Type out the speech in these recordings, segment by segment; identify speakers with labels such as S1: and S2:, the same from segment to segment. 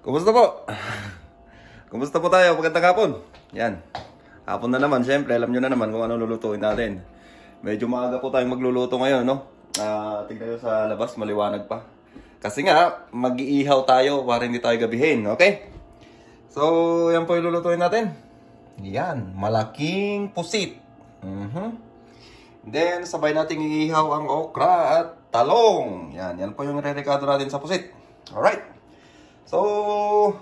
S1: Kumusta po? Kumusta po tayo? Magandang hapon. Yan. Hapon na naman, syempre. Alam nyo na naman kung ano lulutuin natin. Medyo maaga po tayong magluluto ngayon, no? Tignan nyo sa labas, maliwanag pa. Kasi nga, mag-iihaw tayo para hindi tayo gabihin, okay? So, yan po yung lulutuin natin. Yan, malaking pusit. Then, sabay nating iihaw ang okra at talong. Yan po yung re-recado natin sa pusit. Alright. So,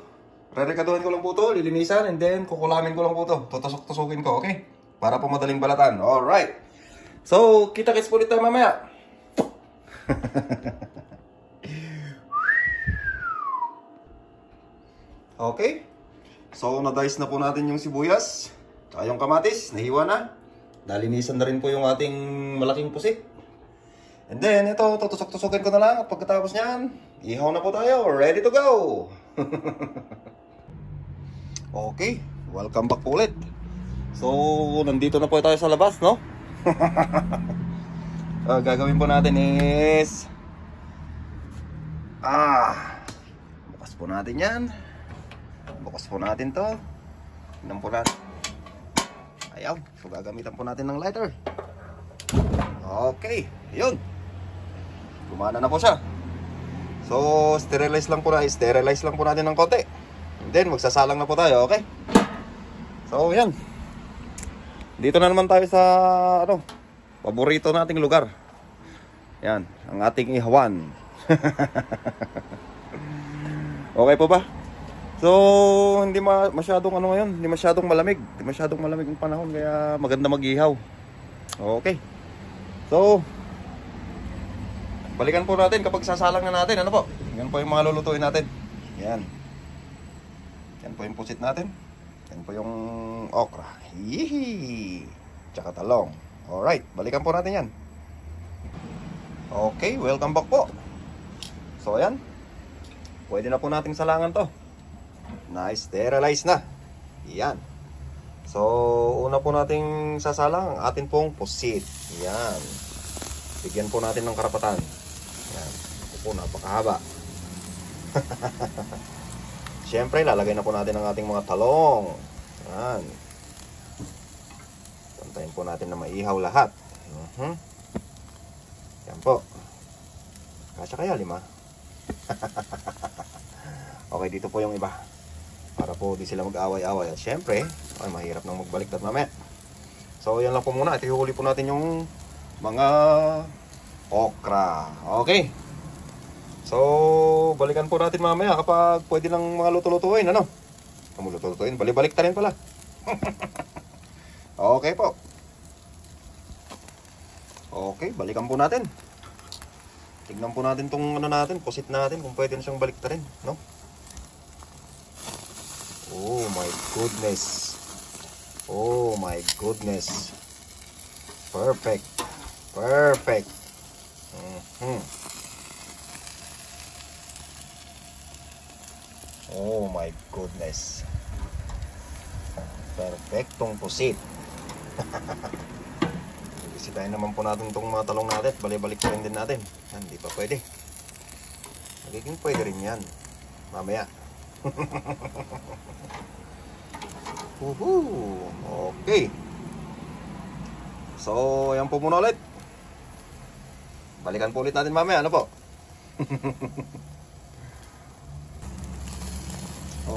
S1: re-recadohin ko lang po ito, lilinisan, and then kukulamin ko lang po ito. Tutusok-tusukin ko, okay? Para po madaling balatan. Alright. So, kita-kits po ulit tayo mamaya. Okay. So, na-dice na po natin yung sibuyas. Tsaka yung kamatis, nahiwa na. Nalinisan na rin po yung ating malaking pusit. And then, ito, tutusok-tusukin ko na lang. At pagkatapos niyan, ihaw na po tayo. Ready to go! Okay, welcome back po ulit. So, nandito na po tayo sa labas, no? Gagawin po natin is bukas po natin yan. Bukas po natin to. Tignan po natin. Ayaw, so gagamitan po natin ng lighter. Okay, yun. Gumana na po siya. So, sterilize lang po natin ng konti. And then, magsasalang na po tayo, okay? So, yan. Dito na naman tayo sa, paborito nating lugar. Yan, ang ating ihawan. Okay po ba? So, hindi masyadong ngayon, hindi masyadong malamig. Hindi masyadong malamig ang panahon, kaya maganda mag-ihaw. Okay. So, balikan po natin kapag sasalang na natin. Ano po? Yan po yung mga lulutuin natin. Yan. Yan po yung pusit natin. Yan po yung okra. Hihi. Tsaka talong. Alright, balikan po natin yan. Okay, welcome back po. So, ayan. Pwede na po nating salangan to. Nice, sterilize na. Yan. So, una po nating sasalang ang atin pong pusit. Yan. Bigyan po natin ng karapatan. Yan. Ito po, napakahaba. Siyempre, lalagay na po natin ang ating mga talong. Yan. Pantayin po natin na maihaw lahat. Yan po. Kasya kaya 5? Okay, dito po yung iba. Para po di sila mag-away-away. At syempre, mahirap nang magbaliktad mamaya. So, yan lang po muna. At ihuli po natin yung mga okra. Okay. So, balikan po natin mamaya kapag pwede lang mga luto-lutuin. Ano? Luto-lutuin. Balik-balik ta rin pala. Okay po. Okay, balikan po natin. Tignan po natin tong pusit natin kung pwede na siyang baliktarin, no? Oh my goodness. Oh my goodness. Perfect. Perfect. Oh my goodness. Perfectong pusit. Bisitahin naman po natin itong mga talong natin. Balik-balik rin din natin. Hindi pa pwede. Magiging pwede rin yan mamaya. Okay. So, ayan po muna ulit. Balikan po ulit natin mamaya. Ano po?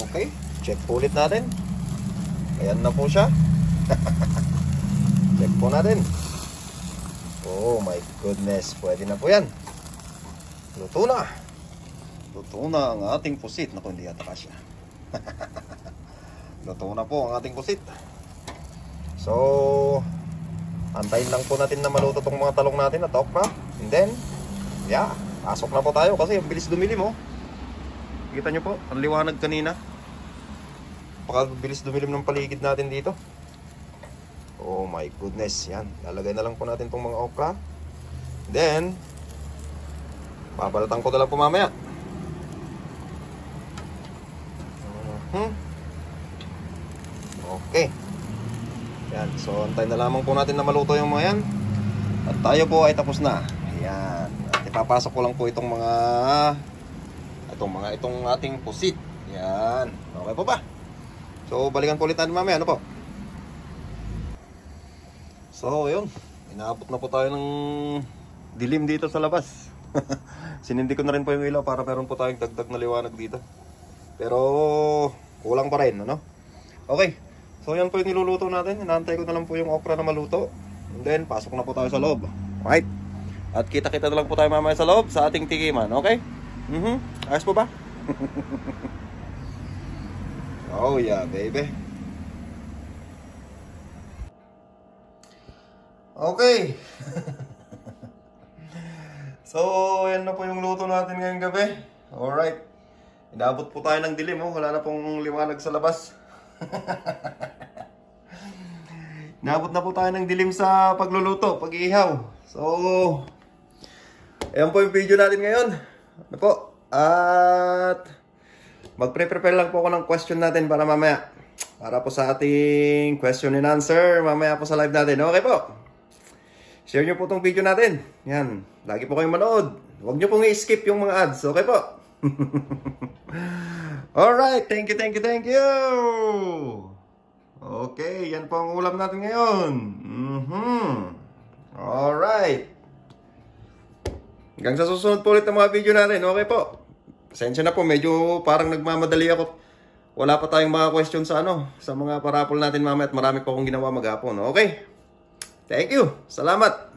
S1: Okay. Check po ulit natin. Ayan na po siya. Check po natin. Oh my goodness. Pwede na po yan. Luto na. Luto na ang ating pusit. Naku, hindi yata kasya. Luto na po ang ating pusit. So, antayin lang po natin na maluto tong mga talong natin at okra. And then, yeah, pasok na po tayo kasi ang bilis dumilim, oh. Kita nyo po, ang liwanag kanina. Bilis dumilim ng paligid natin dito. Oh my goodness, yan. Lalagay na lang po natin tong mga okra. Then, babalatan ko na lang po mamaya. Okay. Yan, so antayin na lamang po natin na maluto yung mga yan. At tayo po ay tapos na. Ayan. At ipapasok ko lang po itong ating pusit. Yan. Okay po ba? So, balikan po ulit natin mamaya. Ano po? So, yun. Inaabot na po tayo ng dilim dito sa labas. Sinindi ko na rin po yung ilaw para meron po tayong dagdag na liwanag dito. Pero, kulang pa rin, ano? Okay. So, yan po yung niluluto natin. Inaantay ko na lang po yung okra na maluto. And then, pasok na po tayo sa loob. Right? At kita-kita na lang po tayo mamaya sa loob sa ating tikiman. Okay? Ayos po ba? Oh yeah, baby. Okay. So, yan na po yung luto natin ngayong gabi. Alright. Inabot po tayo ng dilim. Oh. Wala na pong liwanag sa labas. Inabot na po tayo ng dilim sa pagluluto, pag-iihaw. So, ayan po yung video natin ngayon. Ano po? At magpre-prepare lang po ako ng question natin para mamaya. Para po sa ating question and answer mamaya po sa live natin. Okay po? Share nyo po itong video natin. Yan. Lagi po kayong manood. Huwag nyo pong i-skip yung mga ads. Okay po? Alright. Thank you, thank you, thank you. Okay. Yan po ang ulam natin ngayon. Alright. Hanggang sa susunod po ulit ng mga video natin. Okay po. Pasensya na po. Medyo parang nagmamadali ako. Wala pa tayong mga question sa sa mga parapol natin mamaya at marami pa akong ginawa maghapon. Okay. Thank you. Salamat.